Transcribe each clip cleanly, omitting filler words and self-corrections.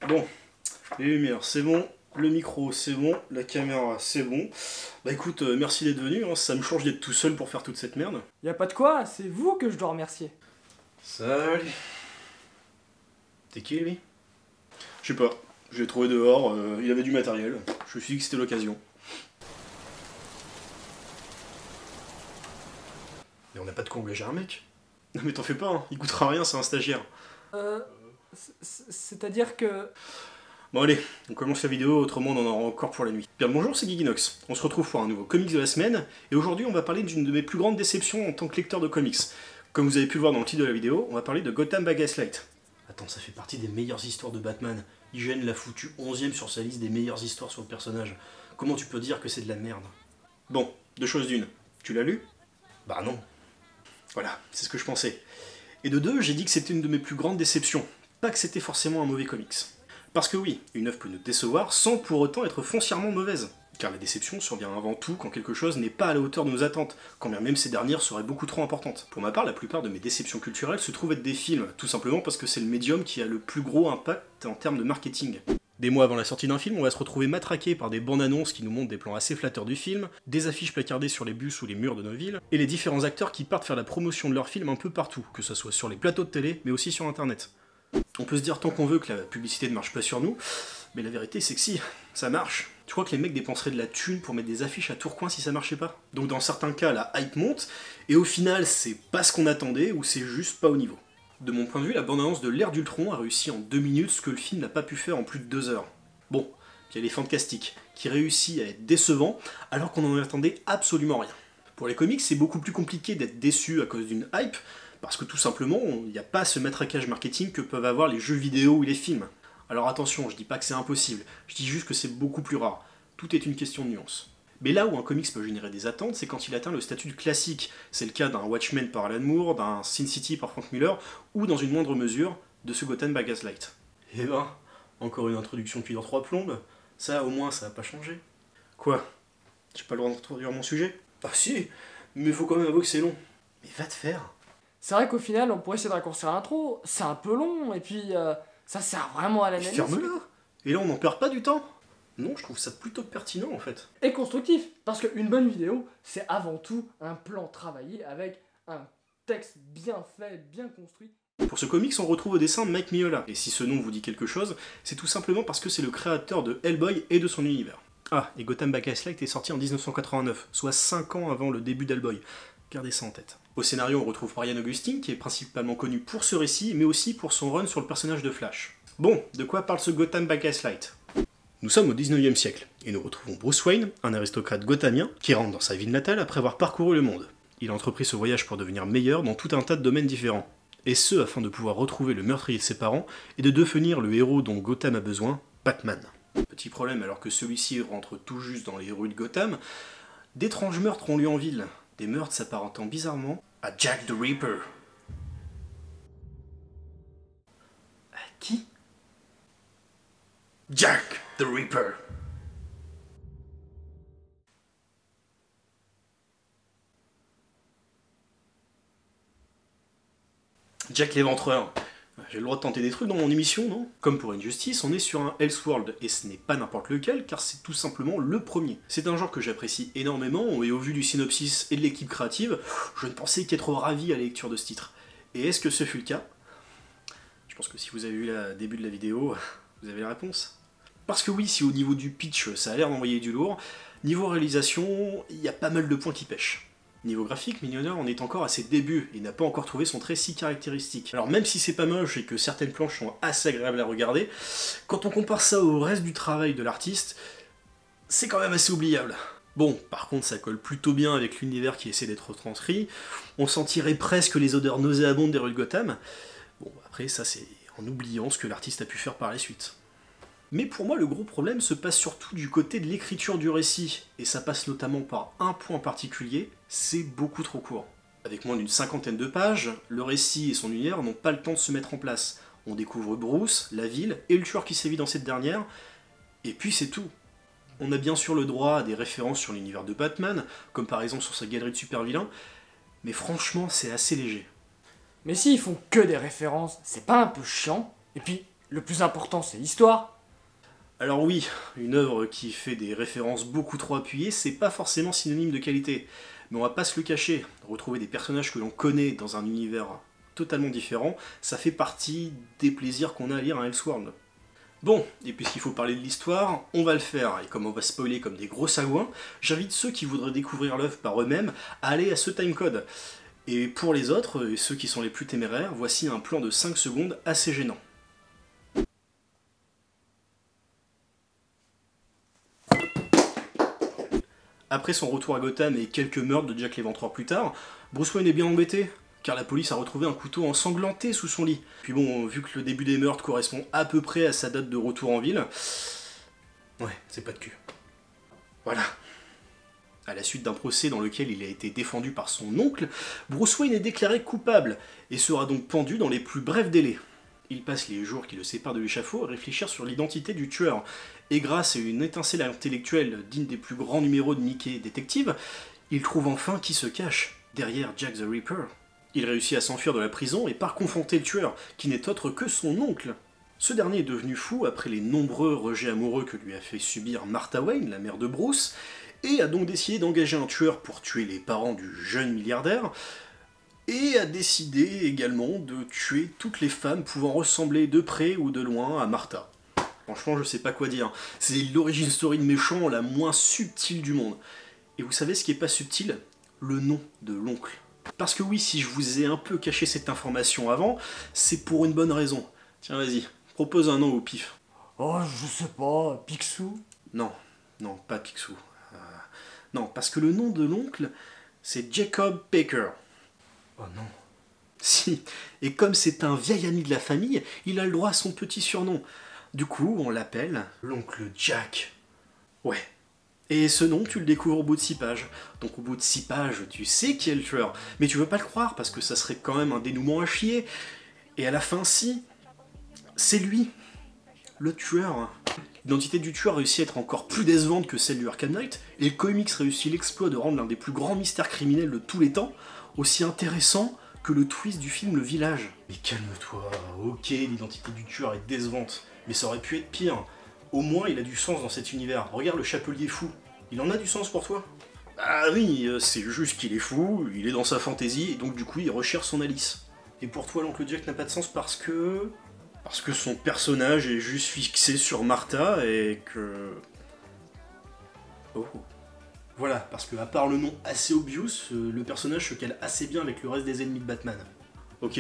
Bon, les lumières, c'est bon. Le micro, c'est bon. La caméra, c'est bon. Bah écoute, merci d'être venu, hein, ça me change d'être tout seul pour faire toute cette merde. Y a pas de quoi, c'est vous que je dois remercier. Salut. T'es qui, lui? Je sais pas. Je l'ai trouvé dehors, il avait du matériel. Je me suis dit que c'était l'occasion. Mais on n'a pas de quoi engager un mec. Non mais t'en fais pas, hein, il coûtera rien, c'est un stagiaire. C'est-à-dire que... Bon allez, on commence la vidéo, autrement on en aura encore pour la nuit. Bien le bonjour, c'est Geekinox. On se retrouve pour un nouveau comics de la semaine, et aujourd'hui on va parler d'une de mes plus grandes déceptions en tant que lecteur de comics. Comme vous avez pu le voir dans le titre de la vidéo, on va parler de Gotham by Gaslight. Attends, ça fait partie des meilleures histoires de Batman. IGN l'a foutu 11ème sur sa liste des meilleures histoires sur le personnage. Comment tu peux dire que c'est de la merde? Bon, deux choses d'une. Tu l'as lu? Bah non. Voilà, c'est ce que je pensais. Et de deux, j'ai dit que c'était une de mes plus grandes déceptions. Pas que c'était forcément un mauvais comics. Parce que oui, une œuvre peut nous décevoir sans pour autant être foncièrement mauvaise. Car la déception survient avant tout quand quelque chose n'est pas à la hauteur de nos attentes, quand bien même ces dernières seraient beaucoup trop importantes. Pour ma part, la plupart de mes déceptions culturelles se trouvent être des films, tout simplement parce que c'est le médium qui a le plus gros impact en termes de marketing. Des mois avant la sortie d'un film, on va se retrouver matraqué par des bandes annonces qui nous montrent des plans assez flatteurs du film, des affiches placardées sur les bus ou les murs de nos villes, et les différents acteurs qui partent faire la promotion de leur film un peu partout, que ce soit sur les plateaux de télé, mais aussi sur internet. On peut se dire tant qu'on veut que la publicité ne marche pas sur nous, mais la vérité c'est que si, ça marche. Tu crois que les mecs dépenseraient de la thune pour mettre des affiches à Tourcoing si ça marchait pas? Donc dans certains cas, la hype monte, et au final c'est pas ce qu'on attendait, ou c'est juste pas au niveau. De mon point de vue, la bande-annonce de l'ère d'Ultron a réussi en 2 minutes ce que le film n'a pas pu faire en plus de 2 heures. Bon, il y a les fantastiques, qui réussit à être décevant, alors qu'on n'en attendait absolument rien. Pour les comics, c'est beaucoup plus compliqué d'être déçu à cause d'une hype, parce que tout simplement, il n'y a pas ce matraquage marketing que peuvent avoir les jeux vidéo ou les films. Alors attention, je dis pas que c'est impossible, je dis juste que c'est beaucoup plus rare. Tout est une question de nuance. Mais là où un comics peut générer des attentes, c'est quand il atteint le statut de classique. C'est le cas d'un Watchmen par Alan Moore, d'un Sin City par Frank Miller, ou dans une moindre mesure, de ce Gotham by Gaslight. Eh ben, encore une introduction depuis dans 3 plombes, ça au moins ça va pas changer. Quoi? J'ai pas le droit d'introduire mon sujet? Ah si, mais faut quand même avouer que c'est long. Mais va te faire. C'est vrai qu'au final, on pourrait essayer de raccourcir l'intro, c'est un peu long, et puis ça sert vraiment à l'analyse. Ferme-la. Et là on n'en perd pas du temps. Non, je trouve ça plutôt pertinent en fait. Et constructif, parce qu'une bonne vidéo, c'est avant tout un plan travaillé avec un texte bien fait, bien construit. Pour ce comics, on retrouve au dessin Mike Mignola. Et si ce nom vous dit quelque chose, c'est tout simplement parce que c'est le créateur de Hellboy et de son univers. Ah, et Gotham by Gaslight est sorti en 1989, soit 5 ans avant le début d'Hellboy. Gardez ça en tête. Au scénario, on retrouve Brian Augustine, qui est principalement connu pour ce récit, mais aussi pour son run sur le personnage de Flash. Bon, de quoi parle ce Gotham by Gaslight? Nous sommes au 19e siècle, et nous retrouvons Bruce Wayne, un aristocrate gothamien, qui rentre dans sa ville natale après avoir parcouru le monde. Il a entrepris ce voyage pour devenir meilleur dans tout un tas de domaines différents. Et ce, afin de pouvoir retrouver le meurtrier de ses parents, et de devenir le héros dont Gotham a besoin, Batman. Petit problème, alors que celui-ci rentre tout juste dans les rues de Gotham, d'étranges meurtres ont lieu en ville. Des meurtres s'apparentant bizarrement à Jack the Ripper. À qui? Jack the Ripper. Jack l'éventreur. J'ai le droit de tenter des trucs dans mon émission, non? Comme pour Injustice, on est sur un Elseworld, et ce n'est pas n'importe lequel, car c'est tout simplement le premier. C'est un genre que j'apprécie énormément, et au vu du synopsis et de l'équipe créative, je ne pensais qu'être ravi à la lecture de ce titre. Et est-ce que ce fut le cas? Je pense que si vous avez vu le début de la vidéo, vous avez la réponse. Parce que oui, si au niveau du pitch, ça a l'air d'envoyer du lourd, niveau réalisation, il y a pas mal de points qui pêchent. Niveau graphique, Mignonard en est encore à ses débuts et n'a pas encore trouvé son trait si caractéristique. Alors même si c'est pas moche et que certaines planches sont assez agréables à regarder, quand on compare ça au reste du travail de l'artiste, c'est quand même assez oubliable. Bon, par contre ça colle plutôt bien avec l'univers qui essaie d'être retranscrit, on sentirait presque les odeurs nauséabondes des rues de Gotham. Bon, après ça c'est en oubliant ce que l'artiste a pu faire par la suite. Mais pour moi, le gros problème se passe surtout du côté de l'écriture du récit, et ça passe notamment par un point particulier, c'est beaucoup trop court. Avec moins d'une 50aine de pages, le récit et son univers n'ont pas le temps de se mettre en place. On découvre Bruce, la ville, et le tueur qui sévit dans cette dernière, et puis c'est tout. On a bien sûr le droit à des références sur l'univers de Batman, comme par exemple sur sa galerie de super vilains, mais franchement c'est assez léger. Mais s'ils font que des références, c'est pas un peu chiant? Et puis, Le plus important, c'est l'histoire. Alors oui, une œuvre qui fait des références beaucoup trop appuyées, c'est pas forcément synonyme de qualité. Mais on va pas se le cacher, retrouver des personnages que l'on connaît dans un univers totalement différent, ça fait partie des plaisirs qu'on a à lire un Elseworld. Bon, et puisqu'il faut parler de l'histoire, on va le faire, et comme on va spoiler comme des gros sagouins, j'invite ceux qui voudraient découvrir l'œuvre par eux-mêmes à aller à ce timecode. Et pour les autres, et ceux qui sont les plus téméraires, voici un plan de 5 secondes assez gênant. Après son retour à Gotham et quelques meurtres de Jack l'Éventreur plus tard, Bruce Wayne est bien embêté, car la police a retrouvé un couteau ensanglanté sous son lit. Puis bon, vu que le début des meurtres correspond à peu près à sa date de retour en ville, ouais, c'est pas de cul. Voilà. À la suite d'un procès dans lequel il a été défendu par son oncle, Bruce Wayne est déclaré coupable, et sera donc pendu dans les plus brefs délais. Il passe les jours qui le séparent de l'échafaud à réfléchir sur l'identité du tueur, et grâce à une étincelle intellectuelle digne des plus grands numéros de Mickey Détective, il trouve enfin qui se cache derrière Jack the Ripper. Il réussit à s'enfuir de la prison et part confronter le tueur, qui n'est autre que son oncle. Ce dernier est devenu fou après les nombreux rejets amoureux que lui a fait subir Martha Wayne, la mère de Bruce, et a donc décidé d'engager un tueur pour tuer les parents du jeune milliardaire, et a décidé également de tuer toutes les femmes pouvant ressembler de près ou de loin à Martha. Franchement, je sais pas quoi dire. C'est l'origin story de méchant la moins subtile du monde. Et vous savez ce qui est pas subtil? Le nom de l'oncle. Parce que oui, si je vous ai un peu caché cette information avant, c'est pour une bonne raison. Tiens, vas-y, propose un nom au pif. Oh, je sais pas, Picsou. Non, non, pas Picsou. Non, parce que le nom de l'oncle, c'est Jacob Baker. Oh non. Si, et comme c'est un vieil ami de la famille, il a le droit à son petit surnom. Du coup, on l'appelle l'oncle Jack. Ouais. Et ce nom, tu le découvres au bout de 6 pages. Donc au bout de 6 pages, tu sais qui est le tueur. Mais tu veux pas le croire, parce que ça serait quand même un dénouement à chier. Et à la fin, si, c'est lui, le tueur. L'identité du tueur réussit à être encore plus décevante que celle du Arkham Knight, et le comics réussit l'exploit de rendre l'un des plus grands mystères criminels de tous les temps aussi intéressant que le twist du film Le Village. Mais calme-toi, ok, l'identité du tueur est décevante, mais ça aurait pu être pire. Au moins, il a du sens dans cet univers. Regarde le Chapelier fou. Il en a du sens pour toi? Ah oui, c'est juste qu'il est fou, il est dans sa fantaisie, et donc du coup, il recherche son Alice. Et pour toi, l'oncle Jack n'a pas de sens parce que son personnage est juste fixé sur Martha et que... Oh. Voilà, parce que à part le nom assez obvious, le personnage se cale assez bien avec le reste des ennemis de Batman. Ok,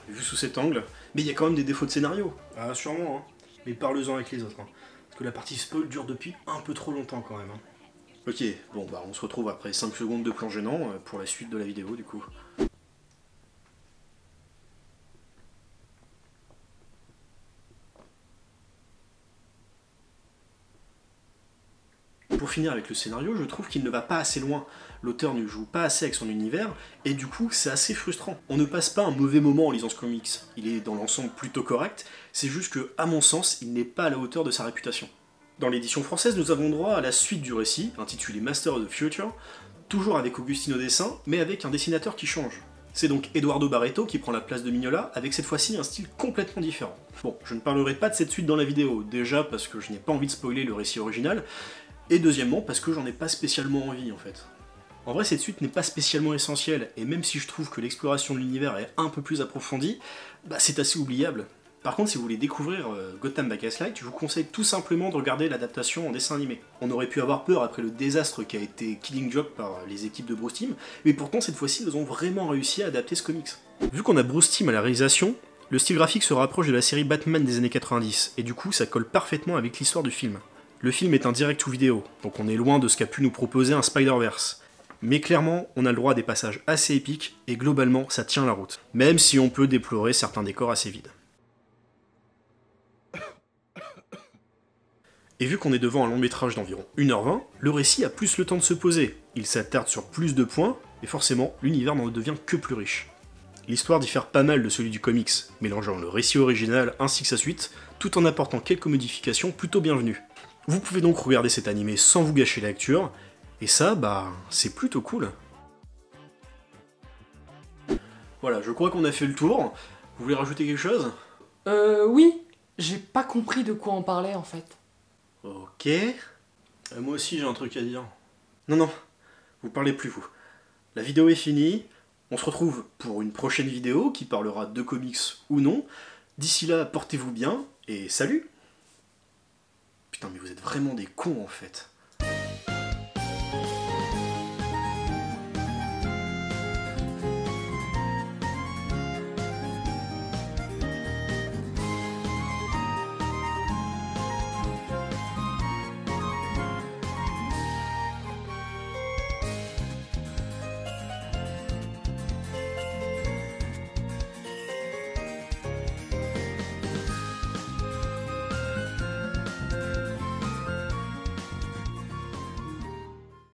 vu sous cet angle, mais il y a quand même des défauts de scénario. Ah, sûrement, hein. Mais parle-en avec les autres, hein. Parce que la partie spoil dure depuis un peu trop longtemps quand même, hein. Ok, bon bah on se retrouve après 5 secondes de plan gênant pour la suite de la vidéo du coup. Pour finir avec le scénario, je trouve qu'il ne va pas assez loin. L'auteur ne joue pas assez avec son univers, et du coup c'est assez frustrant. On ne passe pas un mauvais moment en lisant ce comics. Il est dans l'ensemble plutôt correct, c'est juste que, à mon sens, il n'est pas à la hauteur de sa réputation. Dans l'édition française, nous avons droit à la suite du récit, intitulé Master of the Future, toujours avec Augustine au dessin, mais avec un dessinateur qui change. C'est donc Eduardo Barreto qui prend la place de Mignola, avec cette fois-ci un style complètement différent. Bon, je ne parlerai pas de cette suite dans la vidéo, déjà parce que je n'ai pas envie de spoiler le récit original, et deuxièmement parce que j'en ai pas spécialement envie en fait. En vrai, cette suite n'est pas spécialement essentielle, et même si je trouve que l'exploration de l'univers est un peu plus approfondie, bah c'est assez oubliable. Par contre, si vous voulez découvrir Gotham by Gaslight, je vous conseille tout simplement de regarder l'adaptation en dessin animé. On aurait pu avoir peur après le désastre qu'a été Killing Joke par les équipes de Bruce Timm, mais pourtant cette fois-ci ils ont vraiment réussi à adapter ce comics. Vu qu'on a Bruce Timm à la réalisation, le style graphique se rapproche de la série Batman des années 90, et du coup ça colle parfaitement avec l'histoire du film. Le film est un direct-to-vidéo, donc on est loin de ce qu'a pu nous proposer un Spider-Verse. Mais clairement, on a le droit à des passages assez épiques, et globalement ça tient la route, même si on peut déplorer certains décors assez vides. Et vu qu'on est devant un long métrage d'environ 1h20, le récit a plus le temps de se poser, il s'attarde sur plus de points, et forcément, l'univers n'en devient que plus riche. L'histoire diffère pas mal de celui du comics, mélangeant le récit original ainsi que sa suite, tout en apportant quelques modifications plutôt bienvenues. Vous pouvez donc regarder cet animé sans vous gâcher la lecture, et ça, bah, c'est plutôt cool. Voilà, je crois qu'on a fait le tour. Vous voulez rajouter quelque chose? Oui. J'ai pas compris de quoi on parlait en fait. Ok. Moi aussi j'ai un truc à dire. Non, non, vous parlez plus vous. La vidéo est finie, on se retrouve pour une prochaine vidéo qui parlera de comics ou non. D'ici là, portez-vous bien et salut! Putain mais vous êtes vraiment des cons en fait.